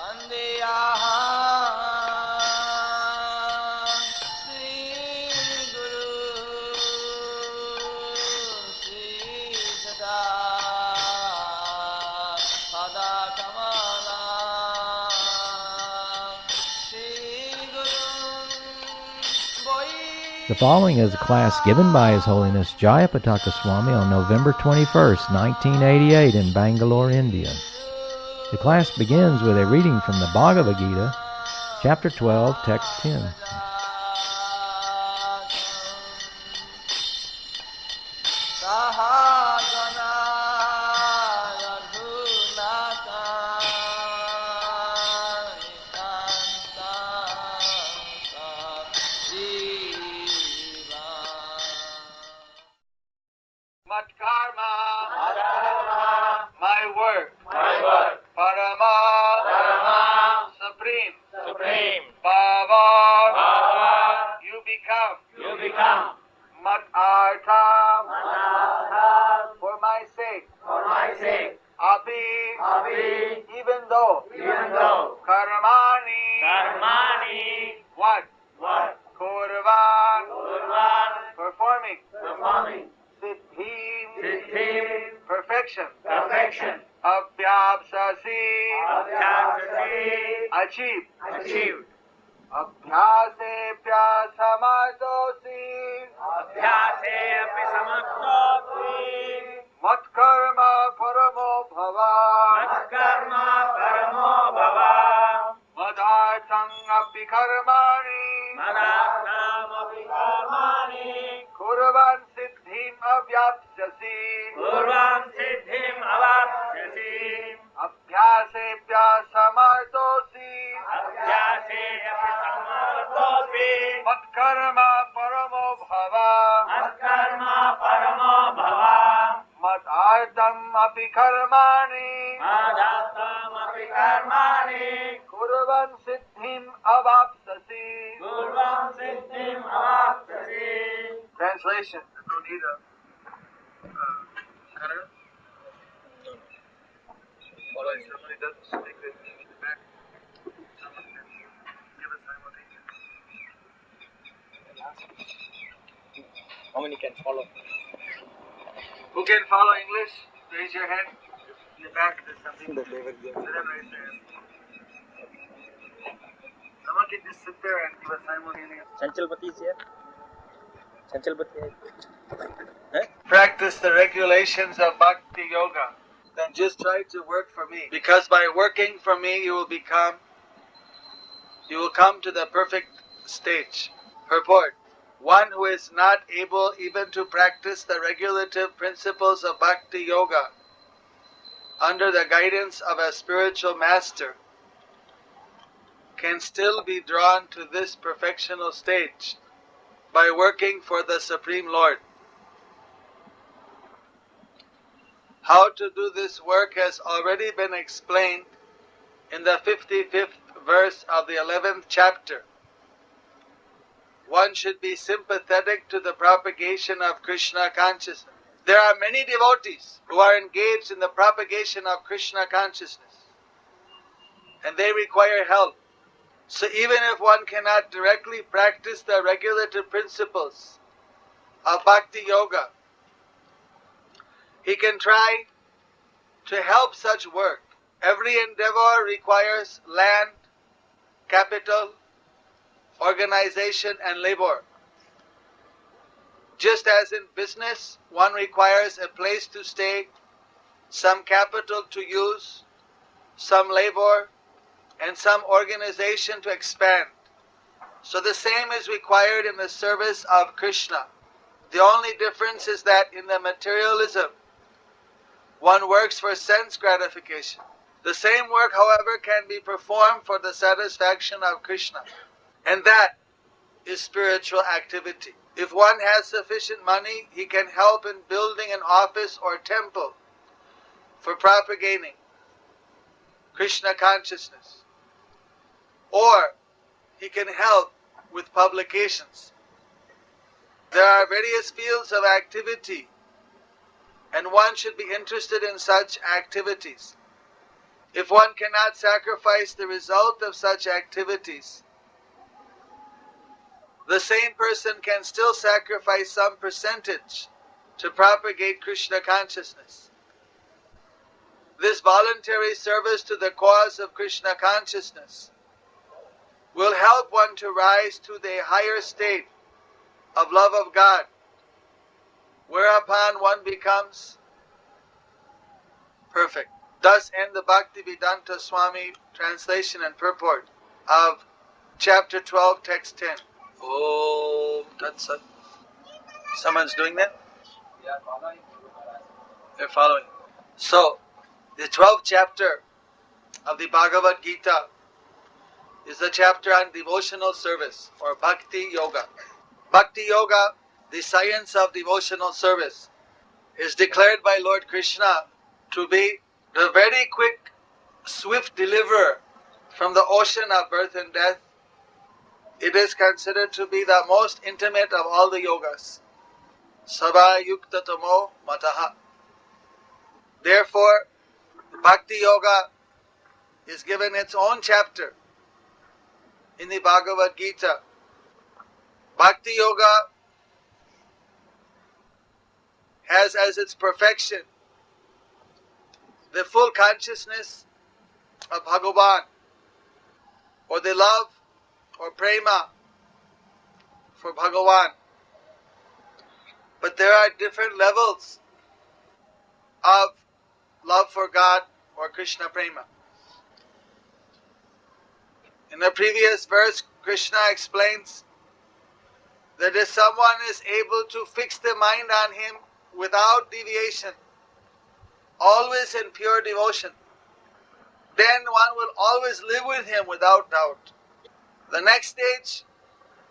The following is a class given by His Holiness Jayapataka Swami on November 21st, 1988 in Bangalore, India. The class begins with a reading from the Bhagavad Gita, Chapter 12, Text 10. Supreme, Bhagavad, you become, Mat Artham, for my sake, Api, even though, Karmani, what, Kurvan, performing, Siddhim, perfection, Abhyapsasi, achieved. Abhyase pyasamadosi, matkarma paramo bhava, madhartang api karmani, kurvan siddhim avyapsasi, abhyase pyasamadosi, matkarma paramo bhava, madhartam api karmani, kurvan siddhim avapsasi. Translation. No need a cutter. Follow somebody doesn't stick it in the back. Someone can give us simultaneous. How many can follow? Who can follow English? Raise your hand. In the back, there's something. That they will give. Let them raise their hand. Someone can just sit there and give us simultaneous. Chanchalpati is here. Chanchalpati. Practice the regulations of bhakti-yoga. Then just try to work for me. Because by working for me, you will come to the perfect stage. Purport. One who is not able even to practice the regulative principles of bhakti-yoga under the guidance of a spiritual master can still be drawn to this perfectional stage by working for the Supreme Lord. How to do this work has already been explained in the 55th verse of the 11th chapter. One should be sympathetic to the propagation of Krishna consciousness. There are many devotees who are engaged in the propagation of Krishna consciousness, and they require help. So even if one cannot directly practice the regulative principles of bhakti yoga, he can try to help such work. Every endeavor requires land, capital, organization and labor. Just as in business, one requires a place to stay, some capital to use, some labor, and some organization to expand. So the same is required in the service of Krishna. The only difference is that in the materialism, one works for sense gratification. The same work, however, can be performed for the satisfaction of Krishna. And that is spiritual activity. If one has sufficient money, he can help in building an office or temple for propagating Krishna consciousness. Or he can help with publications. There are various fields of activity, and one should be interested in such activities. If one cannot sacrifice the result of such activities, the same person can still sacrifice some percentage to propagate Krishna consciousness. This voluntary service to the cause of Krishna consciousness will help one to rise to the higher state of love of God, whereupon one becomes perfect. Thus end the Bhakti-Vedanta Swami translation and purport of chapter 12, text 10. Oh, that's it. Someone's doing that? They're following. So, the 12th chapter of the Bhagavad Gita is the chapter on devotional service or bhakti-yoga. Bhakti-yoga, the science of devotional service, is declared by Lord Krishna to be the very quick, swift deliverer from the ocean of birth and death. It is considered to be the most intimate of all the yogas. Sabha yukta tamo mataha. Therefore, Bhakti Yoga is given its own chapter in the Bhagavad Gita. Bhakti Yoga has as its perfection the full consciousness of Bhagavan, or the love or prema for Bhagavan. But there are different levels of love for God or Krishna prema. In the previous verse, Krishna explains that if someone is able to fix the mind on him without deviation, always in pure devotion, then one will always live with him without doubt. The next stage,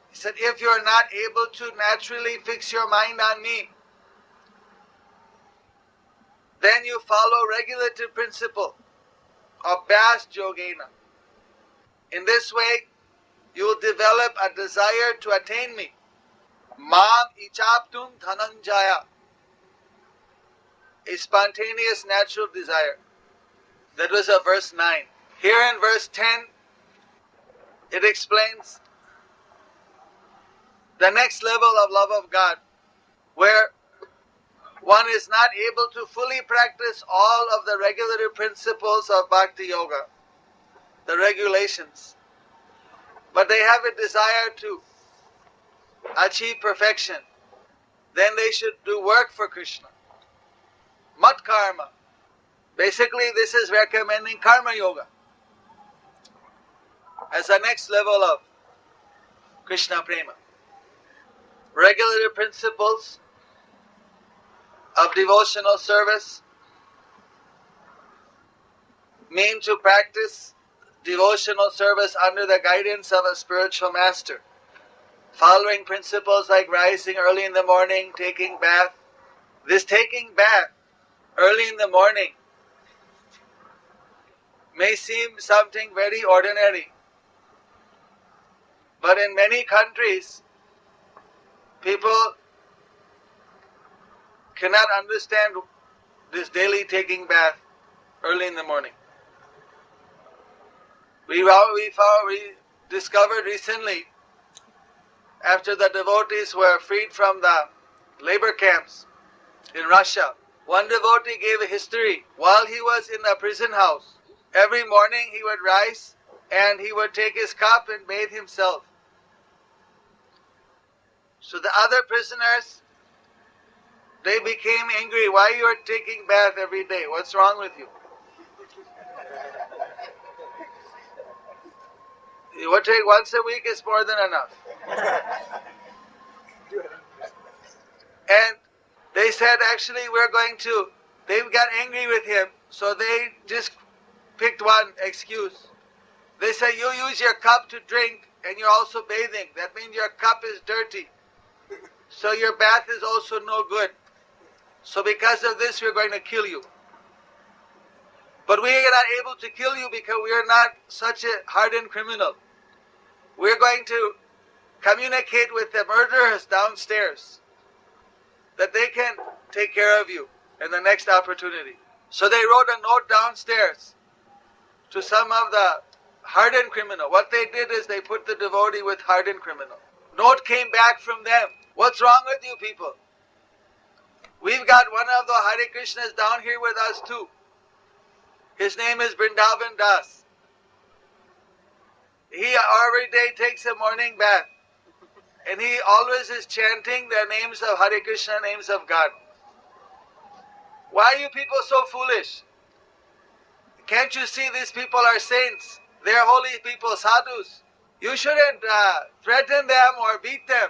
he said, if you are not able to naturally fix your mind on me, then you follow regulative principle of Bhas Yogena. In this way, you will develop a desire to attain me. Mam ichaptum dhananjaya. A spontaneous natural desire. That was verse 9. Here in verse 10, it explains the next level of love of God, where one is not able to fully practice all of the regulative principles of Bhakti Yoga, the regulations, but they have a desire to achieve perfection. Then they should do work for Krishna. Mat karma. Basically, this is recommending karma yoga as the next level of Krishna prema. Regulative principles of devotional service mean to practice devotional service under the guidance of a spiritual master, following principles like rising early in the morning, taking bath. This taking bath early in the morning may seem something very ordinary, but in many countries, people cannot understand this daily taking bath early in the morning. We discovered recently, after the devotees were freed from the labor camps in Russia, one devotee gave a history. While he was in a prison house, every morning he would rise and he would take his cup and bathe himself. So the other prisoners, they became angry. Why you are taking bath every day? What's wrong with you? You would take once a week is more than enough. And they said, actually, they got angry with him, so they just picked one excuse. They said, you use your cup to drink and you're also bathing. That means your cup is dirty. So your bath is also no good. So because of this, we're going to kill you. But we are not able to kill you because we are not such a hardened criminal. We're going to communicate with the murderers downstairs that they can take care of you in the next opportunity. So they wrote a note downstairs to some of the hardened criminal. What they did is they put the devotee with hardened criminal. Note came back from them. What's wrong with you people? We've got one of the Hare Krishnas down here with us too. His name is Vrindavan Das. He every day takes a morning bath. And he always is chanting the names of Hare Krishna, names of God. Why are you people so foolish? Can't you see these people are saints? They are holy people, sadhus. You shouldn't threaten them or beat them.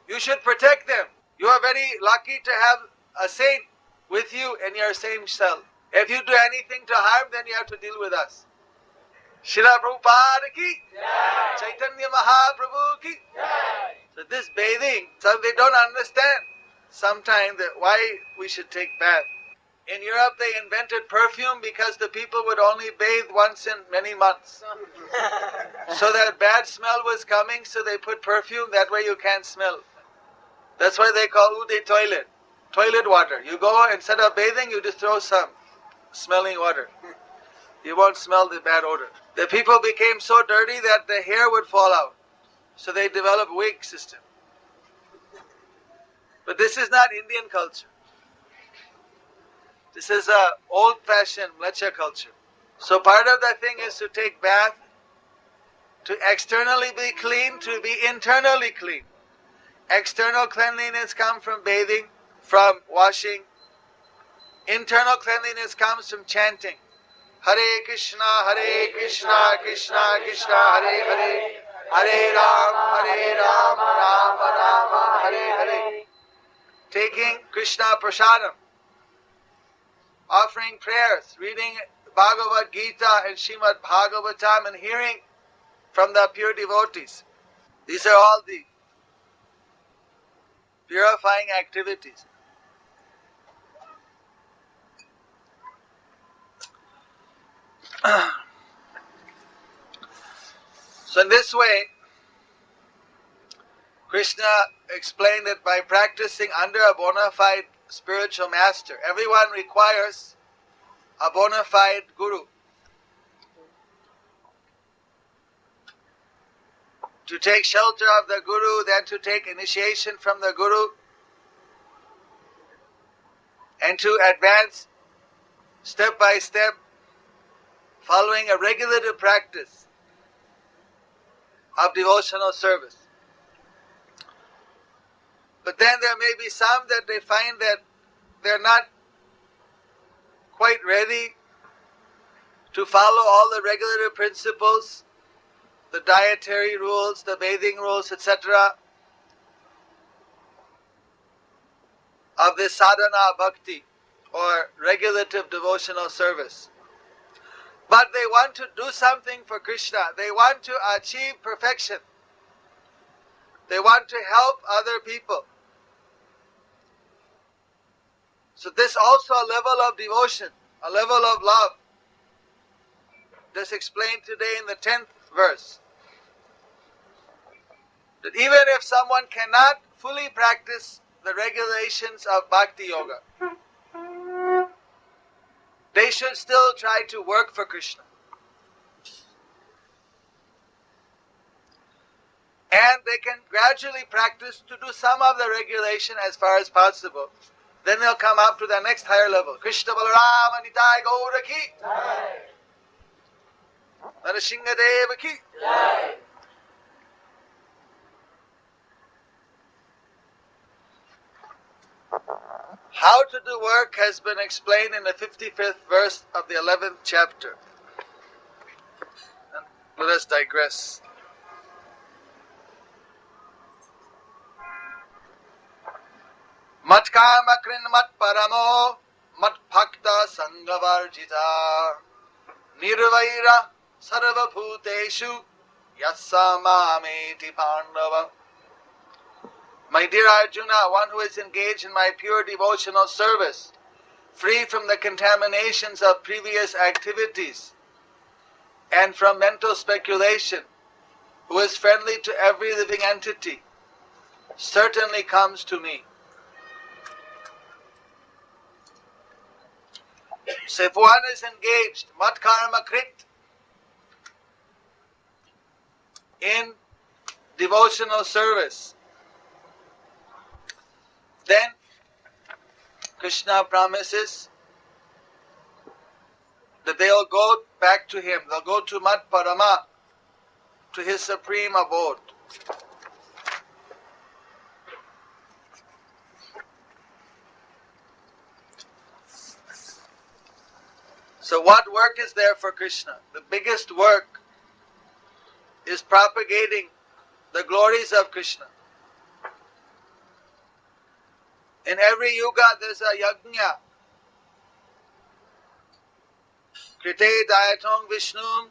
You should protect them. You are very lucky to have a saint with you in your same cell. If you do anything to harm, then you have to deal with us. Srila Prabhupada ki, Chaitanya Mahaprabhu ki. So this bathing, some they don't understand sometimes that why we should take bath. In Europe they invented perfume because the people would only bathe once in many months. So that bad smell was coming, so they put perfume, that way you can't smell. That's why they call Ude toilet water. You go, instead of bathing, you just throw some smelling water. You won't smell the bad odor. The people became so dirty that the hair would fall out. So they developed wig system. But this is not Indian culture. This is a old-fashioned mlecha culture. So part of the thing is to take bath, to externally be clean, to be internally clean. External cleanliness comes from bathing, from washing. Internal cleanliness comes from chanting. Hare Krishna, Krishna Krishna, Hare Hare, Hare Ram, Rama Rama, Hare Hare. Taking Krishna prasadam, offering prayers, reading Bhagavad Gita and Srimad Bhagavatam and hearing from the pure devotees. These are all the purifying activities. So in this way, Krishna explained that by practicing under a bona fide spiritual master, everyone requires a bona fide guru. To take shelter of the guru, then to take initiation from the guru, and to advance step by step, following a regulative practice of devotional service. But then there may be some that they find that they're not quite ready to follow all the regulative principles, the dietary rules, the bathing rules, etc. of this sadhana bhakti or regulative devotional service. But they want to do something for Krishna. They want to achieve perfection. They want to help other people. So this also a level of devotion, a level of love. That's explained today in the 10th verse. That even if someone cannot fully practice the regulations of bhakti-yoga, they should still try to work for Krishna. And they can gradually practice to do some of the regulation as far as possible. Then they'll come up to the next higher level. Krishna Balarama Nitai Gaura ki, Narasingha Deva ki. How to do work has been explained in the 55th verse of the 11th chapter. And let us digress. Mat kama krin mat paramo mat bhakta sangavarjita nirvaira sarva bhuteshu yasamameti pandava. My dear Arjuna, one who is engaged in my pure devotional service, free from the contaminations of previous activities and from mental speculation, who is friendly to every living entity, certainly comes to me. So if one is engaged, mat karma krit, in devotional service. Then Krishna promises that they'll go back to him. They'll go to Mat Parama, to his supreme abode. So what work is there for Krishna? The biggest work is propagating the glories of Krishna. In every yuga there's a yajna. Krite dayatong vishnum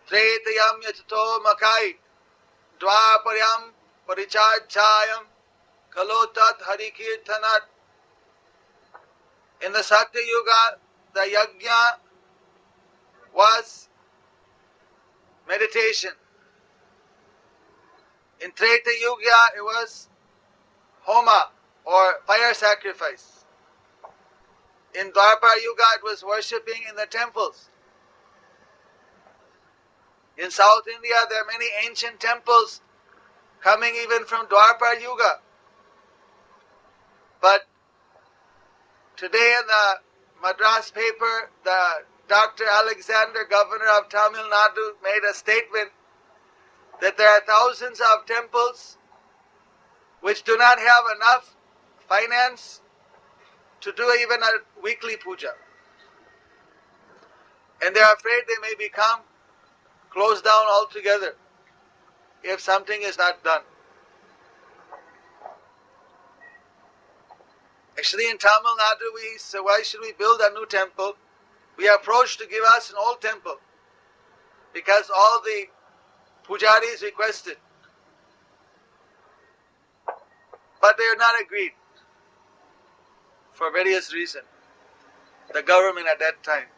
tretayam yatato makai dvaparyam parichachayam kalotat harikirtanat. In the Satya Yuga, the yajna was meditation. In Treta Yuga, it was homa or fire sacrifice. In Dwapara Yuga, it was worshipping in the temples. In South India, there are many ancient temples coming even from Dwapara Yuga. But today in the Madras paper, the Dr. Alexander, governor of Tamil Nadu, made a statement that there are thousands of temples which do not have enough finance to do even a weekly puja. And they are afraid they may become closed down altogether if something is not done. Actually, in Tamil Nadu, we said, why should we build a new temple? We approached to give us an old temple because all the pujaris requested. But they are not agreed for various reasons. The government at that time.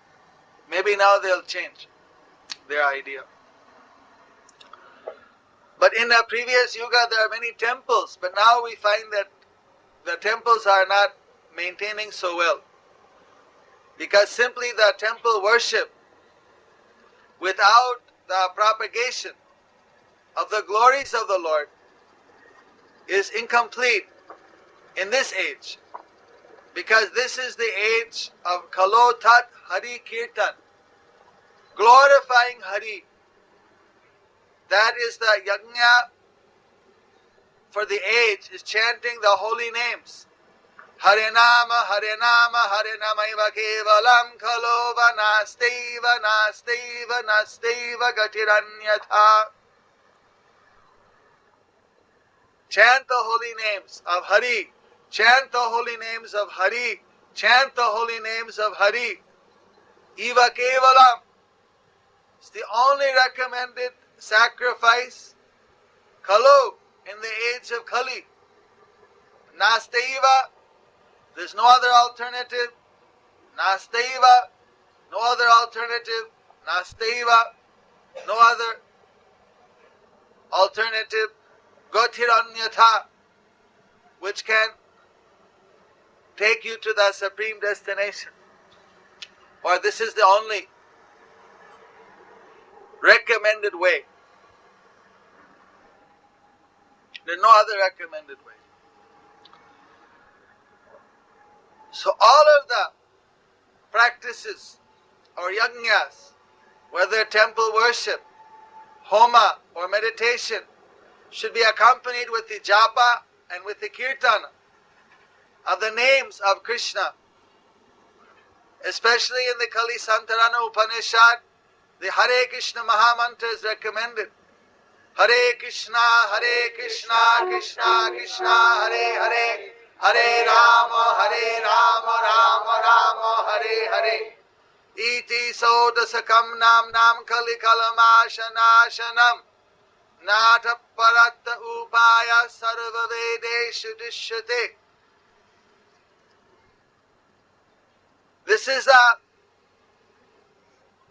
Maybe now they'll change their idea. But in the previous yuga there are many temples, but now we find that the temples are not maintaining so well. Because simply the temple worship without the propagation of the glories of the Lord is incomplete in this age. Because this is the age of Kalo Tat Hari Kirtan, glorifying Hari. That is the yajna for the age, is chanting the holy names. Hare Nama, Hare Nama, Hare Namaiva Kevalam Kalova Nasteva, Nasteva, Nasteva Gatiranyatha. Chant the holy names of Hari. Chant the holy names of Hari. Chant the holy names of Hari. Eva Kevalam. It's the only recommended sacrifice, Kalu, in the age of Kali. Nasteva, there's no other alternative. Nasteva, no other alternative. Nasteva, no other alternative. Gatiranyatha, which can take you to the supreme destination. Or this is the only recommended way. There's no other recommended way. So all of the practices or yajnas, whether temple worship, homa or meditation, should be accompanied with the japa and with the kirtana of the names of Krishna. Especially in the Kali Santarana Upanishad, the Hare Krishna Mahamantra is recommended. Hare Krishna, Krishna Krishna, Hare Hare, Hare Rama, Rama Rama, Hare Hare. Iti sodasakam nam Kali Kalamashanashanam. Nata paratta upaya sarva vedeshu dishyate. This is a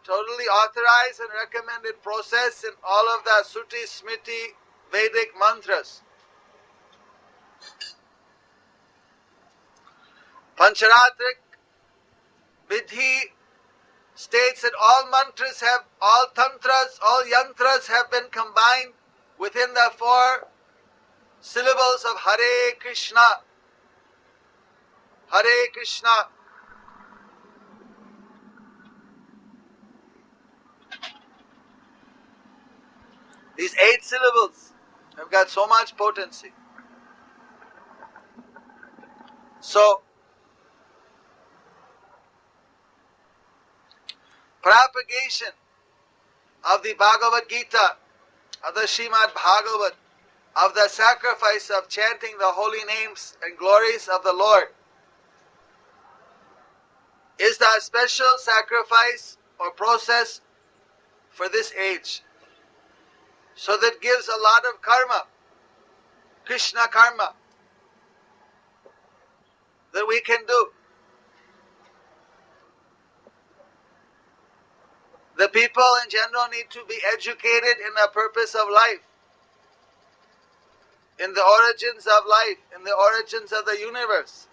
totally authorized and recommended process in all of the Suti, Smriti, Vedic mantras. Pancharatrik Vidhi states that all mantras have, all tantras, all yantras have been combined within the 4 syllables of Hare Krishna. Hare Krishna. These 8 syllables have got so much potency. So, propagation of the Bhagavad Gita, of the Srimad Bhagavad, of the sacrifice of chanting the holy names and glories of the Lord is the special sacrifice or process for this age. So that gives a lot of karma, Krishna karma, that we can do. The people in general need to be educated in the purpose of life, in the origins of life, in the origins of the universe,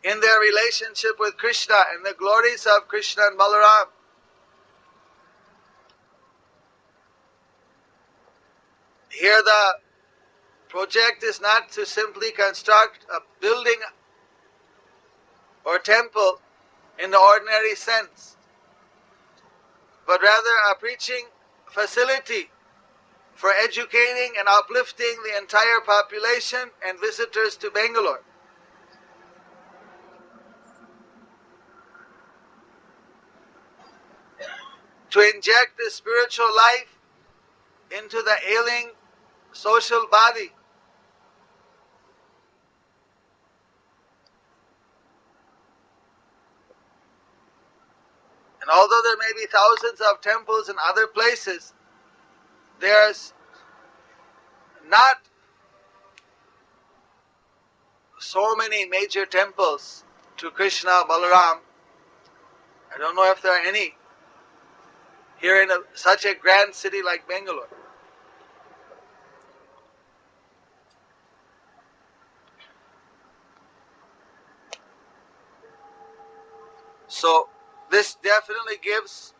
in their relationship with Krishna and the glories of Krishna and Balaram. Here the project is not to simply construct a building or temple in the ordinary sense, but rather a preaching facility for educating and uplifting the entire population and visitors to Bangalore. To inject the spiritual life into the ailing social body. And although there may be thousands of temples in other places, there's not so many major temples to Krishna, Balaram. I don't know if there are any here in such a grand city like Bangalore. So this definitely gives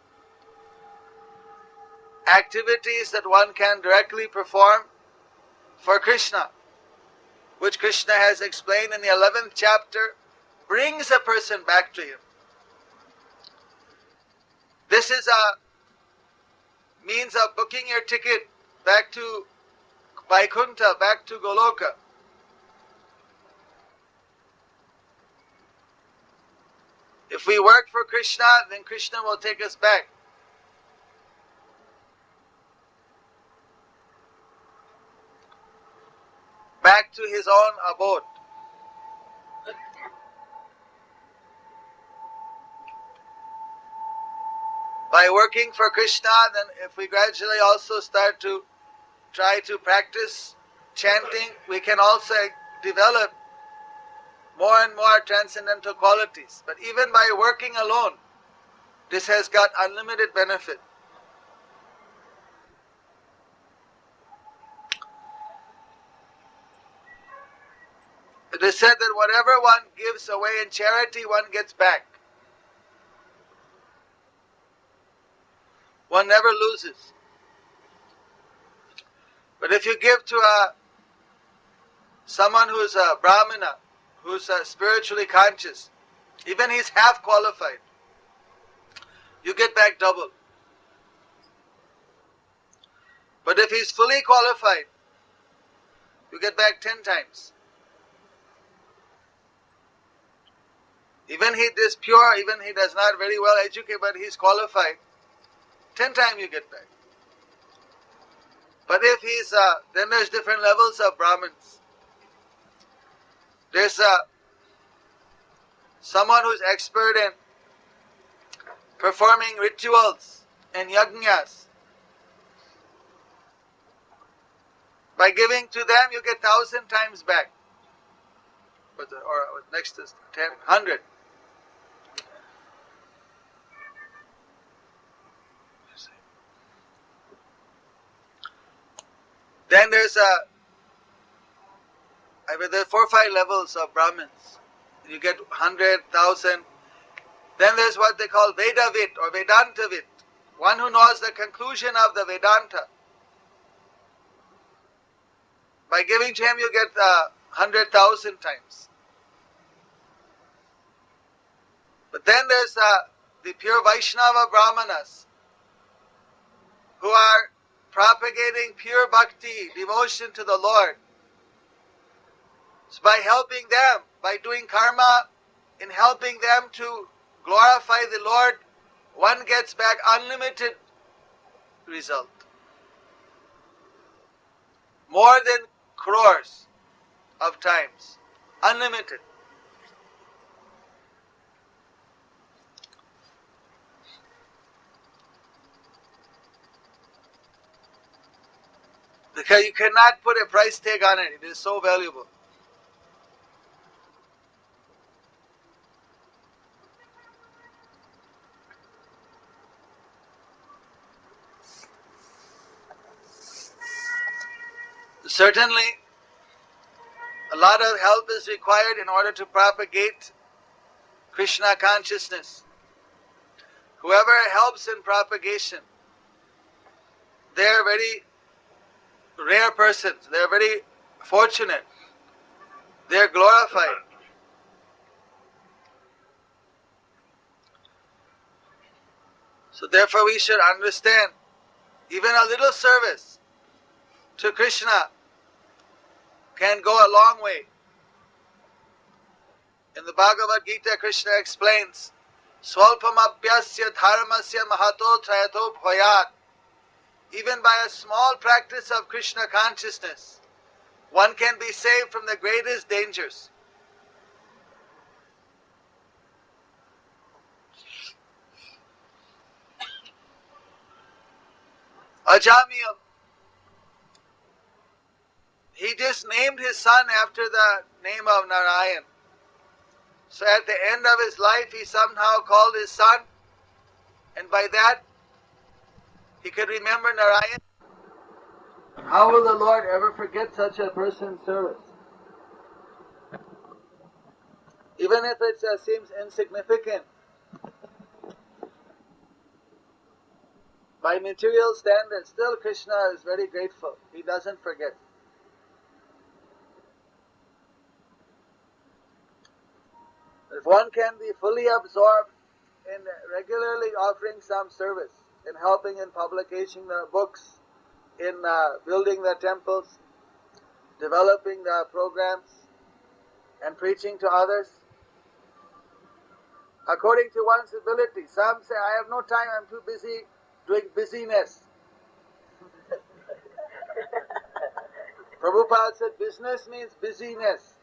activities that one can directly perform for Krishna, which Krishna has explained in the 11th chapter, brings a person back to him. This is a means of booking your ticket back to Vaikuntha, back to Goloka. If we work for Krishna, then Krishna will take us back. Back to his own abode. By working for Krishna, then if we gradually also start to try to practice chanting, we can also develop more and more transcendental qualities. But even by working alone, this has got unlimited benefit. It is said that whatever one gives away in charity, one gets back. One never loses. But if you give to someone who is a Brahmana, who is spiritually conscious, even he's half qualified, you get back double. But if he's fully qualified, you get back 10 times. Even he is pure, even he does not very well educate, but he's qualified, 10 times you get back. But if he's, then there's different levels of Brahmins. There's someone who's expert in performing rituals and yajnas. By giving to them, you get 1,000 times back. Or next is 10, 100. Then there's there are 4 or 5 levels of Brahmins. You get 100,000. Then there's what they call Vedavid or Vedantavid, one who knows the conclusion of the Vedanta. By giving to him you get 100,000 times. But then there's the pure Vaishnava Brahmanas who are propagating pure bhakti, devotion to the Lord. So by helping them, by doing karma, in helping them to glorify the Lord, one gets back unlimited result. More than crores of times. Unlimited. Because you cannot put a price tag on it. It is so valuable. Certainly, a lot of help is required in order to propagate Krishna consciousness. Whoever helps in propagation, they are very rare persons. They are very fortunate. They are glorified. So therefore we should understand, even a little service to Krishna can go a long way. In the Bhagavad Gita, Krishna explains, Swalpam abhyasya dharmasya mahato trayato bhoyat. Even by a small practice of Krishna consciousness, one can be saved from the greatest dangers. Ajamil, he just named his son after the name of Narayan. So at the end of his life, he somehow called his son, and by that, he could remember Narayan. How will the Lord ever forget such a person's service? Even if it seems insignificant. By material standards, still Krishna is very grateful. He doesn't forget. If one can be fully absorbed in regularly offering some service, in helping in publication the books, in building the temples, developing the programs, and preaching to others, according to one's ability. Some say, I have no time, I'm too busy doing busyness. Prabhupada said, business means busyness.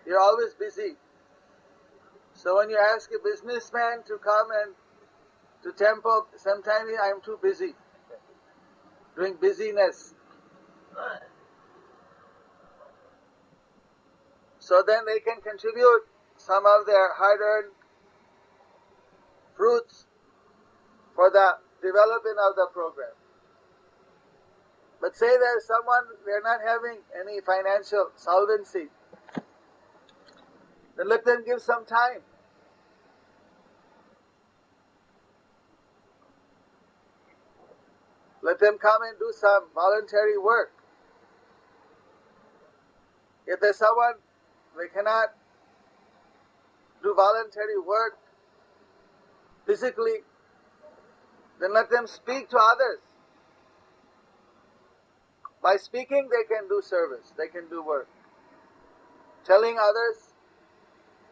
You're always busy. So when you ask a businessman to come and to temple, sometimes I'm too busy, doing busyness. So then they can contribute some of their hard-earned fruits for the development of the program. But say there's someone, they're not having any financial solvency, then let them give some time. Let them come and do some voluntary work. If there's someone, they cannot do voluntary work physically, then let them speak to others. By speaking, they can do service, they can do work. Telling others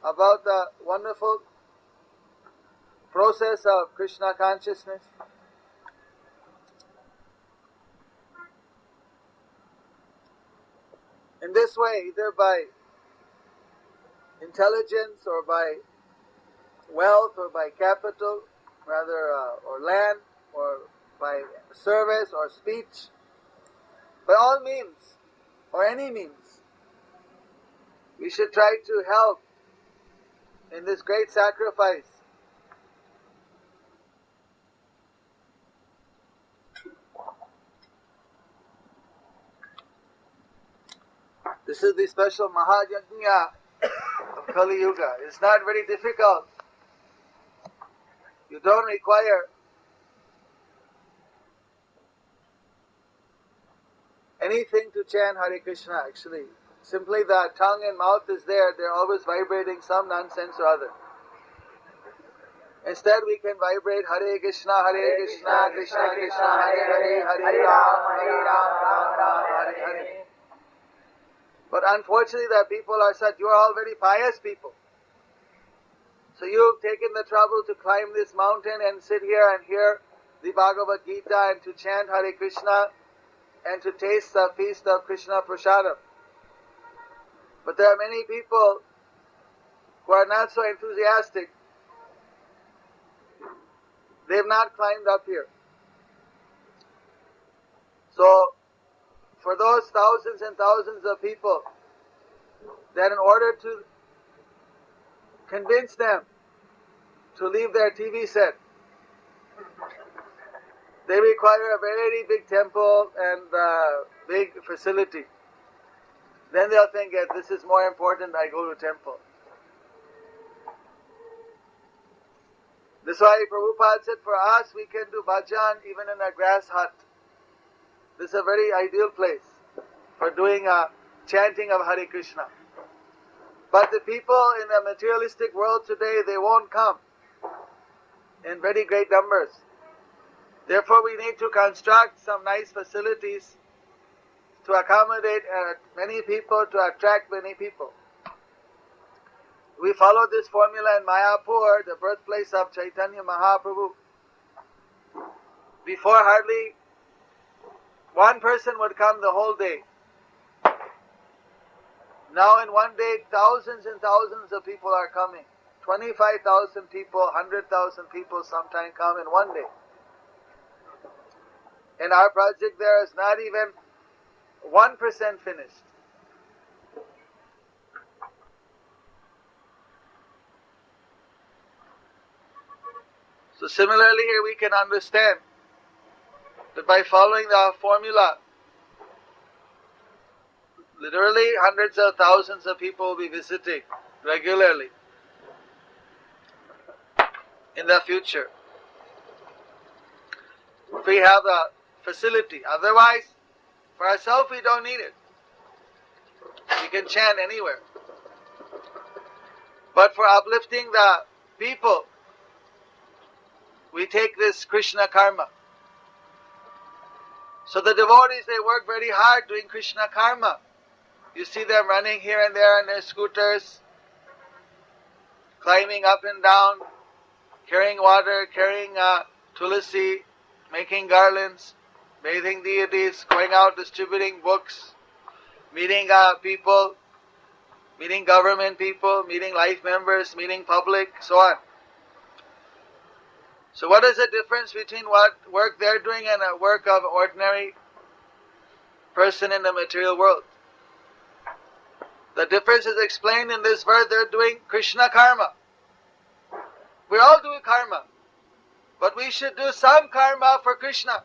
about the wonderful process of Krishna consciousness. In this way, either by intelligence or by wealth or by capital, or land, or by service or speech, by all means, or any means, we should try to help in this great sacrifice. This is the special Mahayajna of Kali Yuga. It's not very difficult You don't require anything to chant Hare Krishna actually. Simply the tongue and mouth is there, they're always vibrating some nonsense or other. Instead we can vibrate Hare Krishna, Krishna Krishna, Hare Hare, Hare Ram, Ram, Hare Hare. But unfortunately the people are such, you are all very pious people. So you've taken the trouble to climb this mountain and sit here and hear the Bhagavad Gita and to chant Hare Krishna and to taste the feast of Krishna Prasadam. But there are many people who are not so enthusiastic. They've not climbed up here. So, for those thousands and thousands of people, that in order to convince them to leave their TV set, they require a very big temple and big facility. Then they'll think that this is more important, I go to temple. That's why Prabhupada said for us we can do bhajan even in a grass hut. This is a very ideal place for doing a chanting of Hare Krishna. But the people in the materialistic world today, they won't come in very great numbers. Therefore we need to construct some nice facilities to accommodate many people, to attract many people. We follow this formula in Mayapur, the birthplace of Chaitanya Mahaprabhu. Before hardly one person would come the whole day. Now in one day, thousands and thousands of people are coming. 25,000 people, 100,000 people sometimes come in one day. And our project there is not even 1% finished. So similarly here we can understand that by following the formula, literally hundreds of thousands of people will be visiting regularly in the future. If we have a facility, otherwise for ourselves we don't need it. We can chant anywhere. But for uplifting the people, we take this Krishna karma. So the devotees, they work very hard doing Krishna karma. You see them running here and there on their scooters, climbing up and down, carrying water, carrying tulasi, making garlands, bathing deities, going out distributing books, meeting people, meeting government people, meeting life members, meeting public, so on. So what is the difference between what work they're doing and a work of ordinary person in the material world? The difference is explained in this verse. They're doing Krishna karma. We're all doing karma. But we should do some karma for Krishna.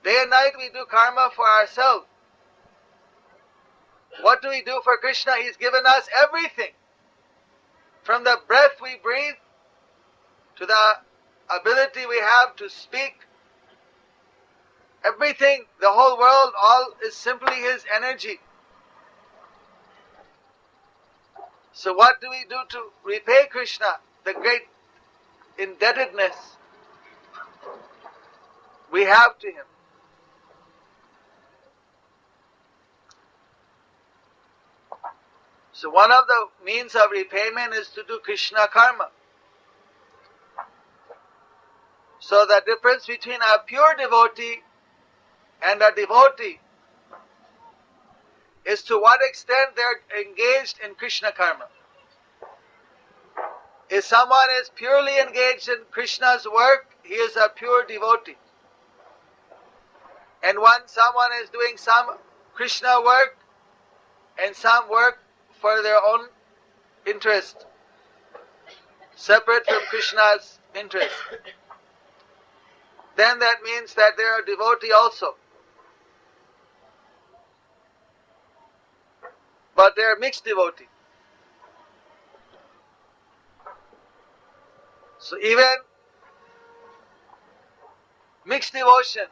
Day and night we do karma for ourselves. What do we do for Krishna? He's given us everything. From the breath we breathe, to the ability we have to speak, everything, the whole world, all is simply His energy. So what do we do to repay Krishna? The great indebtedness we have to Him. So one of the means of repayment is to do Krishna karma. So the difference between a pure devotee and a devotee is to what extent they're engaged in Krishna karma. If someone is purely engaged in Krishna's work, he is a pure devotee. And when someone is doing some Krishna work and some work for their own interest, separate from Krishna's interest, then that means that they are a devotee also. But they are mixed devotee. So even mixed devotion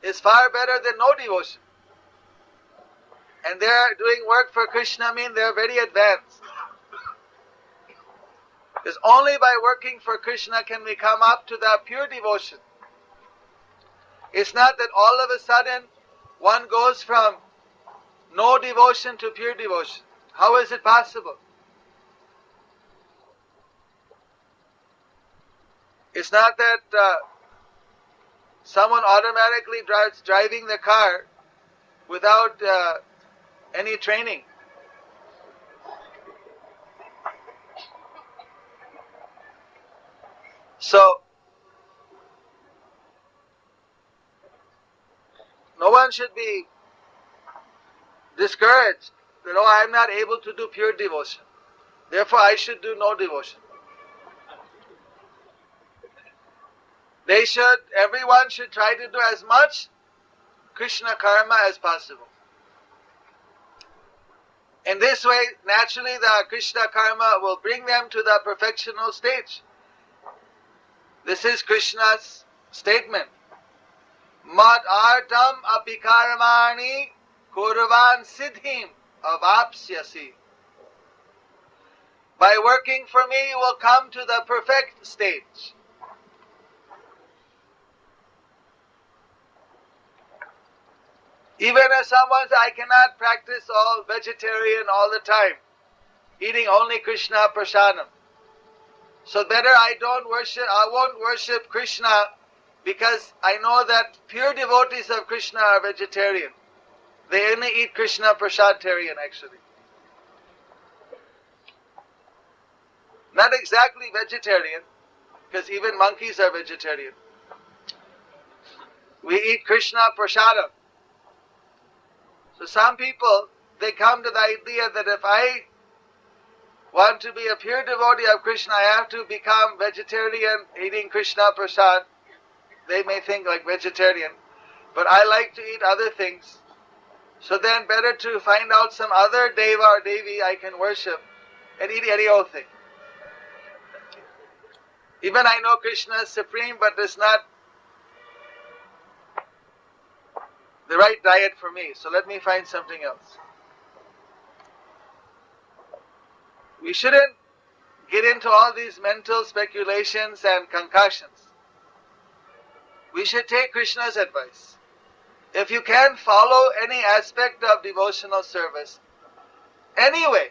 is far better than no devotion. And they are doing work for Krishna means they are very advanced. Because only by working for Krishna can we come up to the pure devotion. It's not that all of a sudden one goes from no devotion to pure devotion. How is it possible? It's not that someone automatically driving the car without any training. So, no one should be discouraged that, oh, I am not able to do pure devotion. Therefore, I should do no devotion. Everyone should try to do as much Krishna karma as possible. In this way, naturally the Krishna karma will bring them to the perfectional stage. This is Krishna's statement. Mad artam apikarmani kurvan siddhim avapsyasi. By working for me, you will come to the perfect stage. Even if someone says, I cannot practice all vegetarian all the time, eating only Krishna prasadam. So better I won't worship Krishna because I know that pure devotees of Krishna are vegetarian. They only eat Krishna prasadarian actually. Not exactly vegetarian, because even monkeys are vegetarian. We eat Krishna prasadam. So some people, they come to the idea that if I want to be a pure devotee of Krishna, I have to become vegetarian, eating Krishna prasad. They may think like vegetarian, but I like to eat other things. So then better to find out some other deva or devi I can worship and eat any old thing. Even I know Krishna is supreme, but it's not the right diet for me, so let me find something else. We shouldn't get into all these mental speculations and concussions. We should take Krishna's advice. If you can follow any aspect of devotional service, anyway,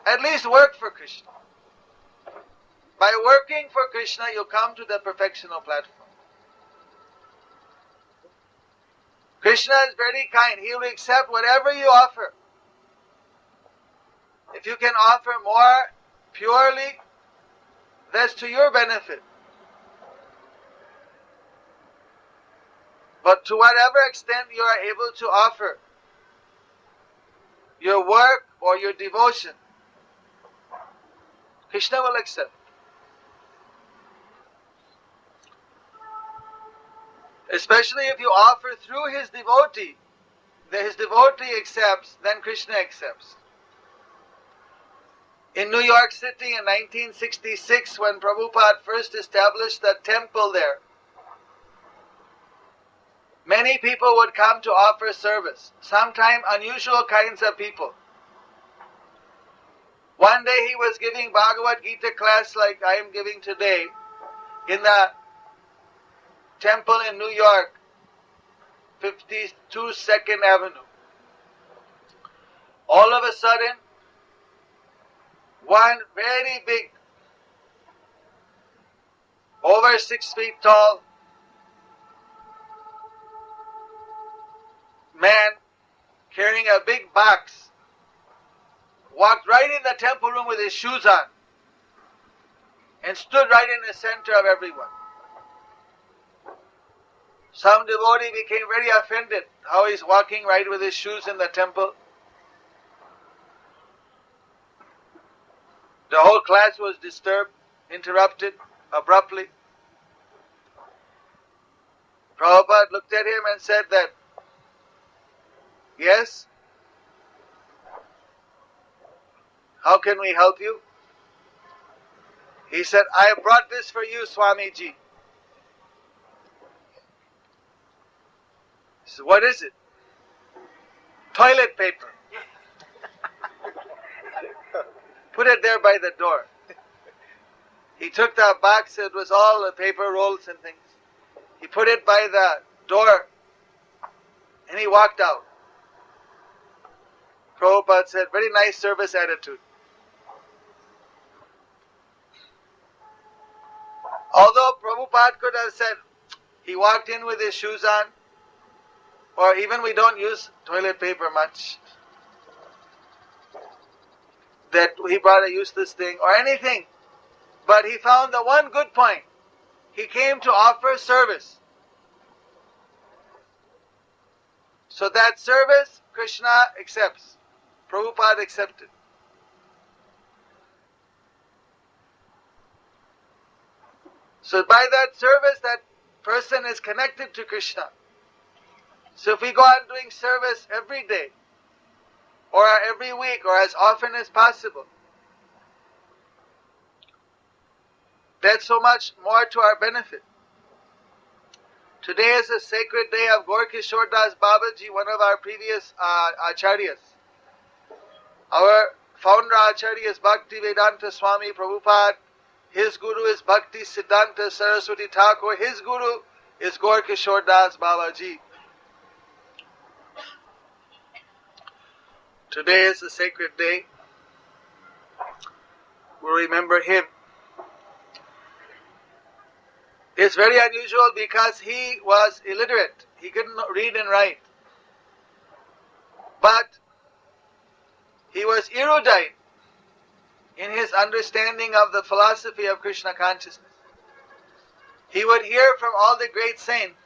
at least work for Krishna. By working for Krishna, you come to the perfectional platform. Krishna is very kind. He will accept whatever you offer. If you can offer more purely, that's to your benefit. But to whatever extent you are able to offer your work or your devotion, Krishna will accept. Especially if you offer through his devotee, his devotee accepts, then Krishna accepts. In New York City in 1966, when Prabhupada first established the temple there, many people would come to offer service, sometimes unusual kinds of people. One day he was giving Bhagavad Gita class like I am giving today in the temple in New York, 52nd Avenue. All of a sudden, one very big, over 6 feet tall man carrying a big box walked right in the temple room with his shoes on and stood right in the center of everyone. Some devotee became very offended how he's walking right with his shoes in the temple. The whole class was disturbed, interrupted abruptly. Prabhupada looked at him and said that, yes, how can we help you? He said, I brought this for you, Swamiji. He said, what is it? Toilet paper. Put it there by the door. He took the box, it was all the paper rolls and things. He put it by the door and he walked out. Prabhupada said, very nice service attitude. Although Prabhupada could have said, he walked in with his shoes on, or even we don't use toilet paper much, that he brought a useless thing or anything. But he found the one good point. He came to offer service. So that service, Krishna accepts. Prabhupada accepted. So by that service, that person is connected to Krishna. So if we go on doing service every day, or every week, or as often as possible, that's so much more to our benefit. Today is a sacred day of Gaur-Kishore Das Babaji, one of our previous acharyas. Our founder acharya is Bhakti-Vedanta Swami Prabhupada. His guru is Bhakti-Siddhanta Saraswati Thakur. His guru is Gaur-Kishore Das Babaji. Today is a sacred day. We'll remember him. It's very unusual because he was illiterate. He couldn't read and write. But he was erudite in his understanding of the philosophy of Krishna consciousness. He would hear from all the great saints.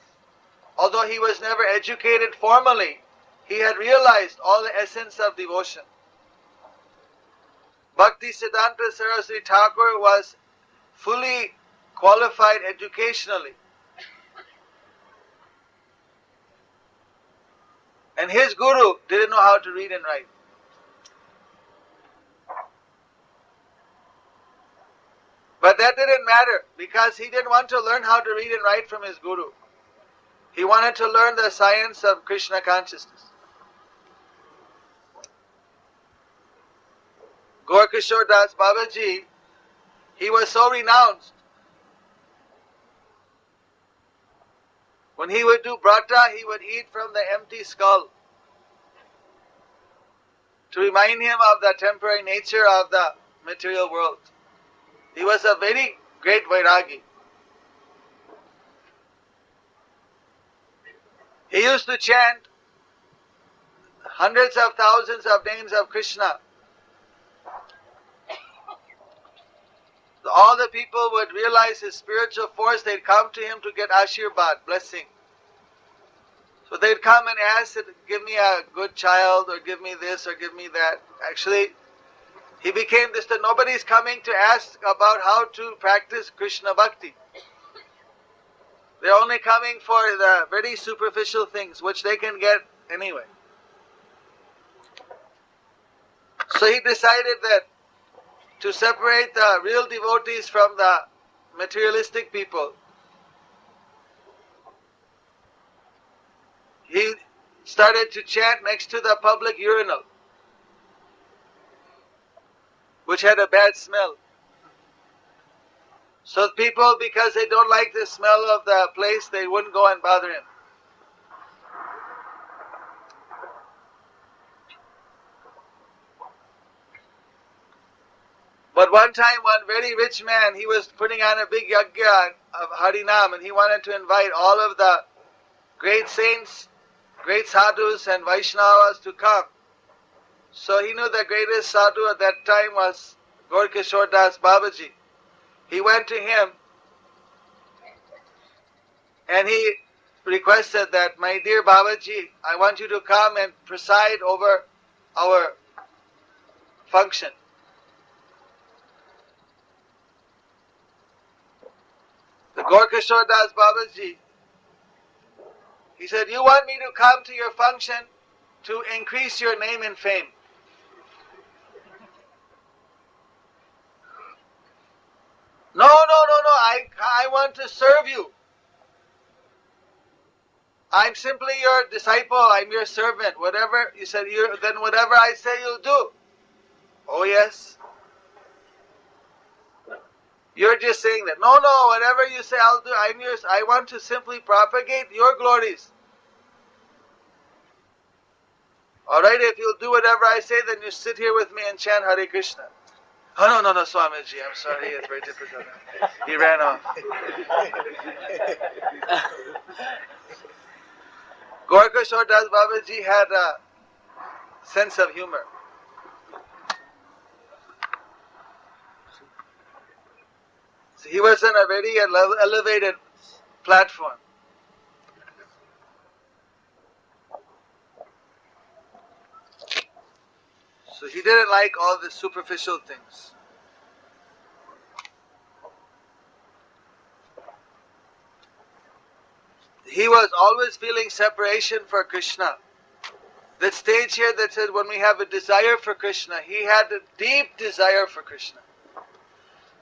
Although he was never educated formally, he had realized all the essence of devotion. Bhakti-Siddhanta Saraswati Thakur was fully qualified educationally. And his guru didn't know how to read and write. But that didn't matter because he didn't want to learn how to read and write from his guru. He wanted to learn the science of Krishna consciousness. Gaur-Kishore Das Babaji, he was so renounced. When he would do brata, he would eat from the empty skull to remind him of the temporary nature of the material world. He was a very great Vairagi. He used to chant hundreds of thousands of names of Krishna. All the people would realize his spiritual force. They'd come to him to get Ashirvad, blessing. So they'd come and ask, give me a good child, or give me this, or give me that. Actually, he became this, that nobody's coming to ask about how to practice Krishna Bhakti. They're only coming for the very superficial things, which they can get anyway. So he decided that to separate the real devotees from the materialistic people, he started to chant next to the public urinal, which had a bad smell. So people, because they don't like the smell of the place, they wouldn't go and bother him. But one time, one very rich man, he was putting on a big yajna of Harinam, and he wanted to invite all of the great saints, great sadhus and Vaishnavas to come. So he knew the greatest sadhu at that time was Gaur-Kishore Das Babaji. He went to him and he requested that, my dear Babaji, I want you to come and preside over our function. The Gaur-Kishore Das Babaji, he said, you want me to come to your function to increase your name and fame. No, I want to serve you. I'm simply your disciple, I'm your servant. Whatever you said, then whatever I say you'll do. Oh yes. You're just saying that. No, whatever you say I'll do. I'm yours. I want to simply propagate your glories. Alright, if you'll do whatever I say, then you sit here with me and chant Hare Krishna. Oh no, Swamiji, I'm sorry, it's very difficult. He ran off. Gorkashore Das Babaji had a sense of humor. So he was on a very elevated platform. So he didn't like all the superficial things. He was always feeling separation for Krishna. That stage here that says when we have a desire for Krishna, he had a deep desire for Krishna.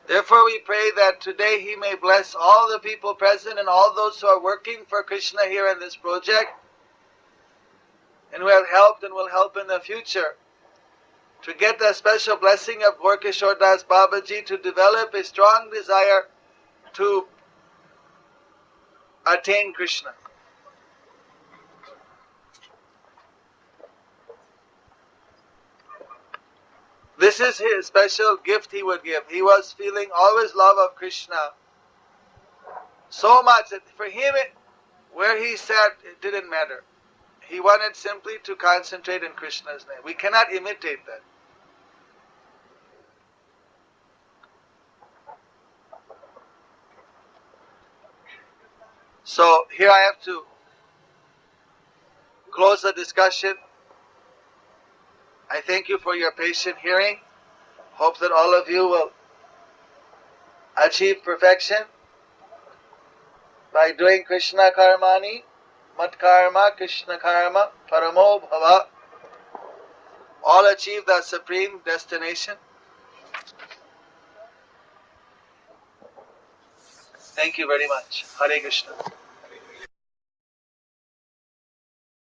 Therefore we pray that today he may bless all the people present and all those who are working for Krishna here in this project and who have helped and will help in the future to get the special blessing of Gorkashore Das Babaji to develop a strong desire to attain Krishna. This is his special gift he would give. He was feeling always love of Krishna so much that for him, where he sat, it didn't matter. He wanted simply to concentrate in Krishna's name. We cannot imitate that. So here I have to close the discussion. I thank you for your patient hearing. Hope that all of you will achieve perfection by doing Krishna Karmani, Mat Karma, Krishna Karma, Paramo Bhava. All achieve the supreme destination. Thank you very much. Hare Krishna.